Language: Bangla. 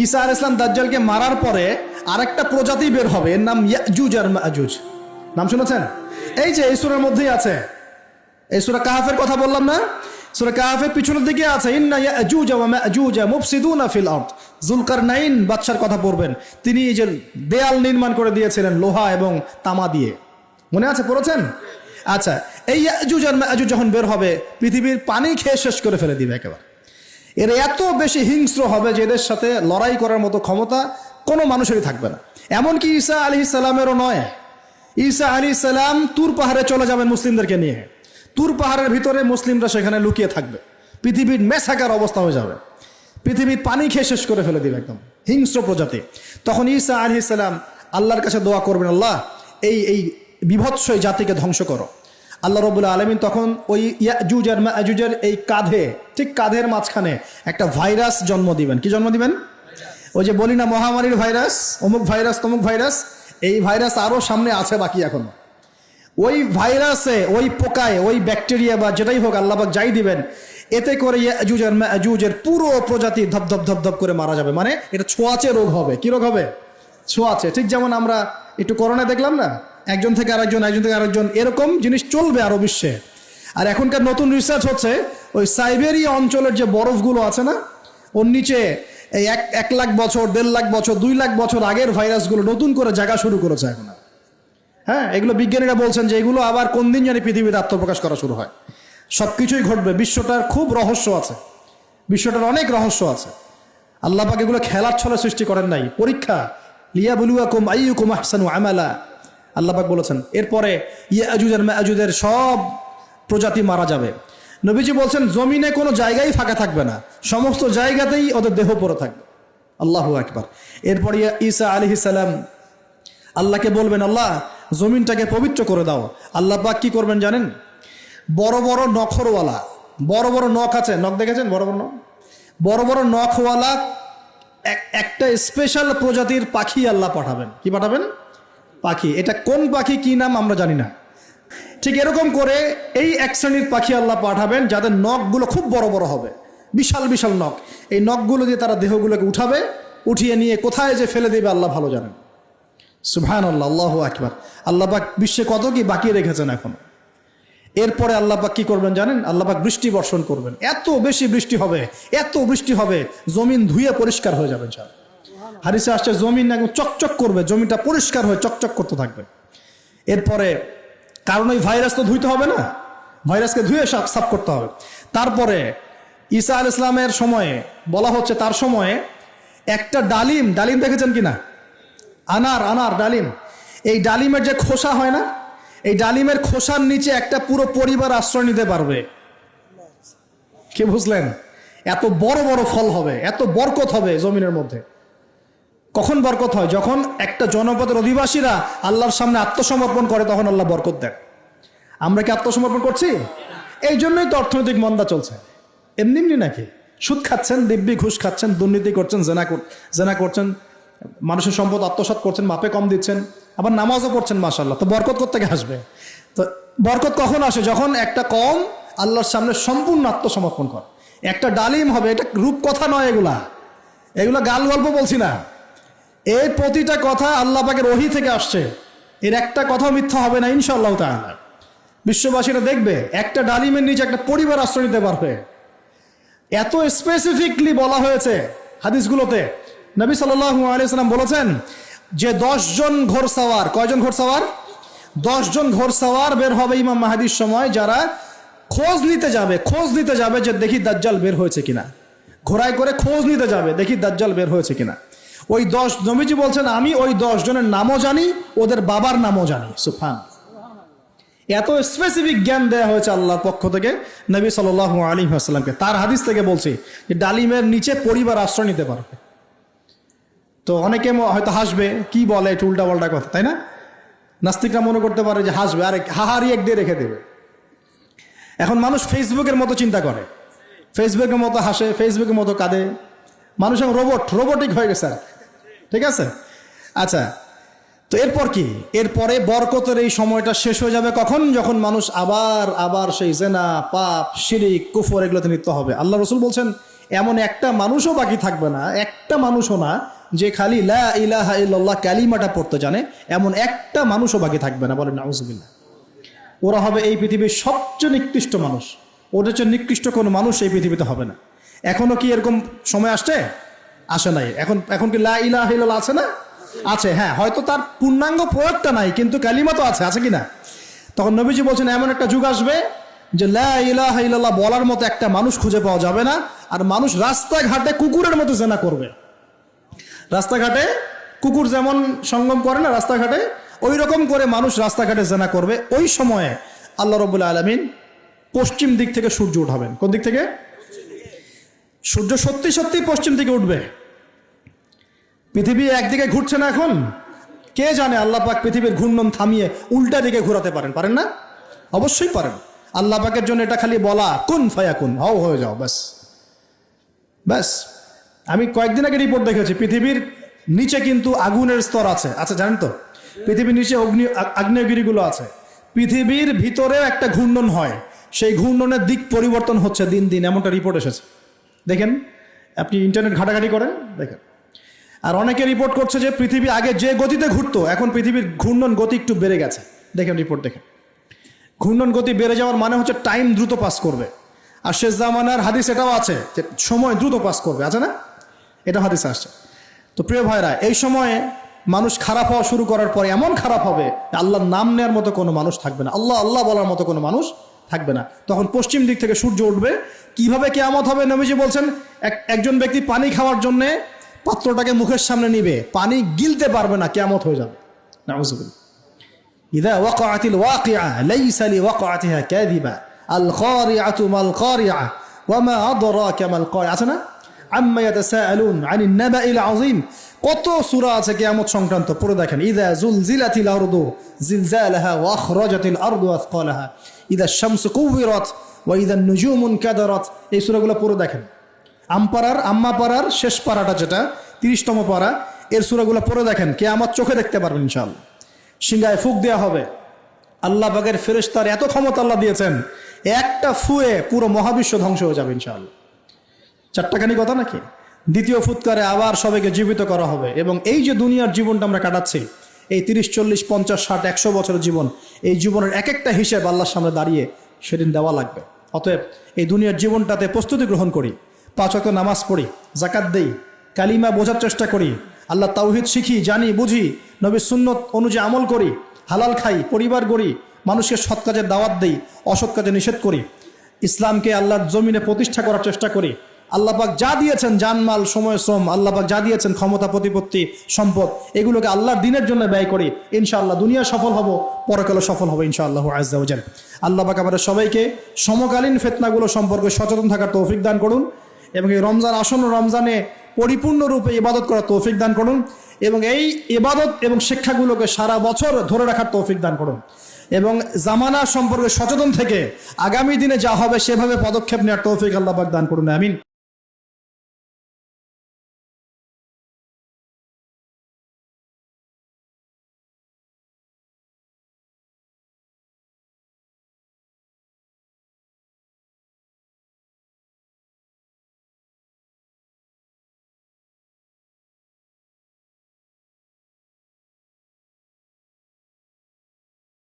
ঈসা আলাইহিস সালাম দাজ্জালকে মারার পরে আরেকটা প্রজাতি বের হবে, এর নাম ইয়াজুজ আর মাজুজ। নাম শুনেছেন? এই যে এই সূরার মধ্যেই আছে, এই সূরা কাহফের কথা বললাম না, সূরা কাহফের পিছনের দিকে আছে ইন্না ইয়াজুজ ওয়া মাজুজ মুফসিদুনা ফিল আরদ। যুলকারনাইন বাদশার কথা পড়বেন, তিনি এই যে দেয়াল নির্মাণ করে দিয়েছিলেন লোহা এবং তামা দিয়ে, মনে আছে, পড়েছেন? আচ্ছা, এই ইয়াজুজ আর মাজুজ যখন বের হবে পৃথিবীর পানি খেয়ে শেষ করে ফেলে দিবে একেবারে। এর এত বেশি হিংস্র হবে যে এদের সাথে লড়াই করার মতো ক্ষমতা কোনো মানুষেরই থাকবে না। এমনকি ঈসা আলাইহিস সালামেরও নয়। ঈসা আলাইহিস সালাম তুর পাহাড়ে চলে যাবেন মুসলিমদেরকে নিয়ে, তুর পাহাড়ের ভিতরে মুসলিমরা সেখানে লুকিয়ে থাকবে, পৃথিবীর মেসাকার অবস্থা হয়ে যাবে, পৃথিবীর পানি খেয়ে শেষ করে ফেলে দিবে, একদম হিংস্র প্রজাতি। তখন ঈসা আলাইহিস সালাম আল্লাহর কাছে দোয়া করবেন, আল্লাহ এই বিভৎস জাতিকে ধ্বংস করো। আল্লাহ রাব্বুল আলামিন তখন ওই ইয়াজুজ আর মাজুজের এই কাঁধে, ঠিক কাঁধের মাঝখানে একটা ভাইরাস জন্ম দিবেন। কি জন্ম দিবেন? ওই যে বলি না মহামারীর ভাইরাস, অমুক ভাইরাস তমুক ভাইরাস, এই ভাইরাস আরও সামনে আছে বাকি এখনো। ওই ভাইরাসে, ওই পোকায়, ওই ব্যাকটেরিয়া বা যেটাই হোক আল্লাহ পাক যাই দিবেন, এতে করে ইয়াজুজ আর মাজুজের পুরো প্রজাতি ধপধপ ধপধপ করে মারা যাবে। মানে এটা ছোঁয়াচে রোগ হবে। কি রোগ হবে? ছোঁয়াচে। ঠিক যেমন আমরা একটু করোনা দেখলাম না, একজন থেকে আরেকজন, একজন থেকে আরেকজন, এরকম জিনিস চলবে আরো বিশ্বে। আর এখনকার নতুন রিসার্চ হচ্ছে ওই সাইবেরিয়া অঞ্চলের যে বরফগুলো আছে না, ওর নিচে এই 1 লাখ বছর, 1.5 লাখ বছর, 2 লাখ বছর আগের ভাইরাসগুলো নতুন করে জায়গা শুরু করেছে এখন। হ্যাঁ, এগুলো বিজ্ঞানীরা বলছেন যে এগুলো আবার কোন দিন জানি পৃথিবীতে আত্মপ্রকাশ করা শুরু হয়। সব কিছুই ঘটবে। বিশ্বটার খুব রহস্য আছে, বিশ্বটার অনেক রহস্য আছে। আল্লাহ পাক এগুলো খেলার ছলে সৃষ্টি করেন নাই, পরীক্ষা। লিয়াবলুয়াকুম আইয়ুকুম আহসানু আমালা, আল্লাহ পাক বলেছেন। এরপরে ইয়াজুজ আর মাজুজের সব প্রজাতি মারা যাবে। নবীজি বলছেন জমিনে কোনো জায়গায় ফাঁকা থাকবে না, সমস্ত জায়গাতেই ওদের দেহ পড়ে থাকবে। আল্লাহু আকবার। এরপরে ঈসা আলাইহিস সালাম আল্লাহকে বলবেন, আল্লাহ জমিনটাকে পবিত্র করে দাও। আল্লাহ পাক কি করবেন জানেন? বড় বড় নখরওয়ালা, বড় বড় নখ আছে, নখ দেখেছেন? বড় বড় নখ, বড় বড় নখওয়ালা একটা স্পেশাল প্রজাতির পাখি আল্লাহ পাঠাবেন। কি পাঠাবেন? পাখি। এটা কোন পাখি, কি নাম আমরা জানি না। ঠিক এরকম করে এই এক শ্রেণীর পাখি আল্লাহ পাঠাবেন যাদের নখগুলো খুব বড় বড় হবে, বিশাল বিশাল নখ। এই নখগুলো দিয়ে তারা দেহগুলোকে উঠাবে, উঠিয়ে নিয়ে কোথায় যে ফেলে দেবে আল্লাহ ভালো জানেন। সুবহানাল্লাহ, আল্লাহু আকবার। আল্লাহ পাক বিশ্বে কত কি বাকি রেখেছেন এখন। এরপরে আল্লাহ পাক কি করবেন জানেন? আল্লাহ পাক বৃষ্টি বর্ষণ করবেন। এত বেশি বৃষ্টি হবে, এত বৃষ্টি হবে, জমিন ধুয়ে পরিষ্কার হয়ে যাবে। হাদিসে আসছে জমিন একদম চকচক করবে, জমিটা পরিষ্কার হয়ে চকচক করতে থাকবে। এরপরে কারণ ওই ভাইরাস তো ধুইতে হবে না, ভাইরাসকে ধুয়ে সাফ করতে হবে। তারপরে ঈসা আলাইহিস সালামের সময়ে বলা হচ্ছে, তার সময়ে একটা ডালিম, ডালিম দেখেছেন কিনা? আনার ডালিম, এই ডালিমের যে খোসা হয় না, এই ডালিমের খোসার নিচে একটা পুরো পরিবার আশ্রয় নিতে পারবে। কি বুঝলেন? এত বড় বড় ফল হবে, এত বরকত হবে জমিনের মধ্যে। কখন বরকত হয়? যখন একটা জনপদের অধিবাসীরা আল্লাহর সামনে আত্মসমর্পণ করে, তখন আল্লাহ বরকত দেন। আমরা কি আত্মসমর্পণ করছি? এই জন্যই তো অর্থনৈতিক মন্দা চলছে। এমনি এমনি নাকি? সুদ খাচ্ছেন, দিব্যি ঘুষ খাচ্ছেন, দুর্নীতি করছেন, জেনা করছেন, মানুষের সম্পদ আত্মসাৎ করছেন, মাপে কম দিচ্ছেন, আবার নামাজও পড়ছেন, মাশাআল্লাহ। তো বরকত কোত্থেকে আসবে? তো বরকত কখন আসে? যখন একটা কওম আল্লাহর সামনে সম্পূর্ণ আত্মসমর্পণ করে। একটা ডালিম হবে, এটা রূপকথা নয়, এগুলা গাল গল্প বলছি না। এই প্রতিটা কথা আল্লাহ পাকের ওহী থেকে আসছে, এর একটা কথা মিথ্যা হবে না ইনশাআল্লাহ তাআলা। বিশ্ববাসীরা দেখবে একটা ডালিমের নিচে একটা পরিবার আশ্রয় নিতে পারবে। এত স্পেসিফিকলি বলা হয়েছে হাদিসগুলোতে। নবী সাল্লাল্লাহু আলাইহি ওয়াসাল্লাম বলেছেন যে 10 জন ঘোড়সওয়ার, কয়জন ঘোড়সওয়ার? 10 জন ঘোড়সওয়ার বের হবে ইমাম মাহদির সময়, যারা খোঁজ নিতে যাবে যে দেখি দাজ্জাল বের হয়েছে কিনা। ঘোড়ায় করে খোঁজ নিতে যাবে, দেখি দাজ্জাল বের হয়েছে কিনা। ওই 10, নবীজি বলছেন আমি ওই 10 জনের নামও জানি, ওদের বাবার নামও জানি। সুবহানাল্লাহ। এত স্পেসিফিক জ্ঞান দেওয়া হয়েছে আল্লাহর পক্ষ থেকে নবী সাল্লাল্লাহু আলাইহি ওয়াসাল্লামকে। তার হাদিস থেকে বলছি যে ডালিমের নিচে পরিবার আশ্রয় নিতে পারবে। তো অনেকে হয়তো হাসবে, কি বলে একটু উল্টাপাল্টা কথা, তাই না? নাস্তিকরা মনে করতে পারে যে হাসবে, আরে হাহারি এক দিয়ে রেখে দেবে। এখন মানুষ ফেসবুকের মতো চিন্তা করে, ফেসবুকের মতো হাসে, ফেসবুকের মতো কাঁদে। মানুষ এখন রোবটিক হয়ে গেছে। ঠিক আছে, আচ্ছা। তো এরপর কি? এরপরে বরকতের এই সময়টা শেষ হয়ে যাবে কখন? যখন মানুষ আবার সেই জেনা, পাপ, শিরিক, কুফর এগুলোতে লিপ্ত হবে। আল্লাহ রাসূল বলছেন এমন একটা মানুষও বাকি থাকবে না, একটা মানুষও না যে খালি লা ইলাহা ইল্লাল্লাহ কালিমাটা পড়তে জানে, এমন একটা মানুষও বাকি থাকবে না। বলেন নাউজুবিল্লাহ। ওরা হবে এই পৃথিবীর সবচেয়ে নিকৃষ্ট মানুষ। ওদের চেয়ে নিকৃষ্ট কোনো মানুষ এই পৃথিবীতে হবে না। এখনো কি এরকম সময় আসছে? আসে নাই। এখন কি লা ইলাহা ইল্লাল্লাহ আছে না? আছে, হ্যাঁ, হয়তো তার পূর্ণাঙ্গ প্রয়োগটা নাই, কিন্তু কালিমা তো আছে কি না? তখন নবীজি বলছেন এমন একটা যুগ আসবে যে লা ইলাহা ইল্লাল্লাহ বলার মতো একটা মানুষ খুঁজে পাওয়া যাবে না। আর মানুষ রাস্তাঘাটে কুকুরের মতো জেনা করবে। রাস্তাঘাটে কুকুর যেমন সঙ্গম করে না রাস্তাঘাটে, ওই রকম করে মানুষ রাস্তাঘাটে জেনা করবে। ওই সময়ে আল্লাহ রাব্বুল আলামিন পশ্চিম দিক থেকে সূর্য উঠাবেন। কোন দিক থেকে? সূর্য সত্যি সত্যি পশ্চিম দিকে উঠবে। পৃথিবী একদিকে ঘুরছে না এখন, কে জানে আল্লাহ পাক পৃথিবীর ঘূর্ণন থামিয়ে উল্টা দিকে ঘোরাতে পারেন না? অবশ্যই পারেন। আল্লাহ পাকের জন্য এটা খালি বলা, কুন ফায়াকুন, হও হয়ে যাও, ব্যাস ব্যাস। আমি কয়েকদিন আগে রিপোর্ট দেখেছি, পৃথিবীর নিচে কিন্তু আগুনের স্তর আছে, জানেন তো? পৃথিবীর নিচে আগ্নেয়গিরিগুলো আছে। পৃথিবীর ভিতরেও একটা ঘূর্ণন হয়, সেই ঘূর্ণনের দিক পরিবর্তন হচ্ছে দিন দিন, এমনটা রিপোর্ট এসেছে। দেখেন, আপনি ইন্টারনেট ঘাটাঘাটি করেন, দেখেন। আর অনেকে রিপোর্ট করছে যে পৃথিবী আগে যে গতিতে ঘুরতো, এখন পৃথিবীর ঘূর্ণন গতি একটু বেড়ে গেছে। দেখেন রিপোর্ট, দেখেন। ঘূর্ণন গতি বেড়ে যাওয়ার মানে হচ্ছে টাইম দ্রুত পাস করবে। আর শেষ জামানার হাদিস এটাও আছে যে সময় দ্রুত পাস করবে, আছে না? এটা হাদিস আসছে। তো প্রিয় ভাইরা, এই সময়ে মানুষ খারাপ হওয়া শুরু করার পরে এমন খারাপ হবে আল্লাহর নাম নেওয়ার মতো কোনো মানুষ থাকবে না, আল্লাহ আল্লাহ বলার মতো কোনো মানুষ থাকবে না। তখন পশ্চিম দিক থেকে সূর্য উঠবে। কিভাবে কিয়ামত হবে? নবীজি বলছেন একজন ব্যক্তি পানি খাওয়ার জন্য পাত্রটাকে মুখের সামনে নিবে, পানি গিলতে পারবে না, কিয়ামত হয়ে যাবে। নাউযুবিল্লাহ। ইযা ওয়াকাআতিল ওয়াকিআ লাইসা লিওয়াকাআতিহা কাযিবা আল কারিআতু মাল কারিআ ওয়া মা আদরাকা মাল কারিআ। আছে না? আম্মা ইয়াতাসাআলুন আনিন নাবাইল আযীম। কত সূরা আছে কিয়ামত সংক্রান্ত, পড়ে দেখেন। ইযা যুলজিলাতিল আরদু জিলজালাহা ওয়া আখরাজাতিল আরদু আসকালাহা ইযা শামসু কুবিরাত ওয়া ইযা নুজুমু কাদারাত। এই সূরাগুলো পড়ে দেখেন। আম্মা পারার শেষ পারাটা, যেটা 30তম পারা, এর সূরাগুলো পড়ে দেখেন। কিয়ামত চোখে দেখতে পারবেন ইনশাআল্লাহ। সিংহায় ফুঁক দেওয়া হবে। আল্লাহ পাকের ফেরেশতার এত ক্ষমতা আল্লাহ দিয়েছেন, একটা ফুয়ে পুরো মহাবিশ্ব ধ্বংস হয়ে যাবে ইনশাআল্লাহ। চারটাখানি কথা নাকি? দ্বিতীয় ফুৎকারে আবার সবাইকে জীবিত করা হবে। এবং এই যে দুনিয়ার জীবনটা আমরা কাটাচ্ছি, এই 30, 40, 50, 60, 100 বছরের জীবন, এই জীবনের এক একটা হিসেব আল্লাহর সামনে দাঁড়িয়ে সেদিন দেওয়া লাগবে। অতএব এই দুনিয়ার জীবনটাতে প্রস্তুতি গ্রহণ করি, 5 ওয়াক্ত নামাজ পড়ি, যাকাত দেই, কালিমা বোঝার চেষ্টা করি, আল্লাহ তাওহীদ শিখি, জানি, বুঝি, নবীর সুন্নত অনুযায়ী আমল করি, হালাল খাই, পরিবার গড়ি, মানুষকে সৎ কাজের দাওয়াত দেই, অসৎ কাজে নিষেধ করি, ইসলামকে আল্লাহর জমিনে প্রতিষ্ঠা করার চেষ্টা করি। আল্লাহ পাক যা দিয়েছেন, জানমাল, সময়, শ্রম, আল্লাহ পাক যা দিয়েছেন, ক্ষমতা, প্রতিপত্তি, সম্পদ, এগুলোকে আল্লাহর দিনের জন্য ব্যয় করি। ইনশাআল্লাহ দুনিয়া সফল হব, পরকালে সফল হবে ইনশাআল্লাহ আযজা ওয়া জাল। আল্লাহ পাক আমাদের সবাইকে সমকালীন ফিতনাগুলো সম্পর্কে সচেতন থাকার তৌফিক দান করুন, এবং এই রমজান, আসন্ন রমজানে পরিপূর্ণরূপে ইবাদত করার তৌফিক দান করুন, এবং এই ইবাদত এবং শিক্ষাগুলোকে সারা বছর ধরে রাখার তৌফিক দান করুন, এবং জামানা সম্পর্কে সচেতন থেকে আগামী দিনে যা হবে সেভাবে পদক্ষেপ নেওয়ার তৌফিক আল্লাহ পাক দান করুন। আমিন।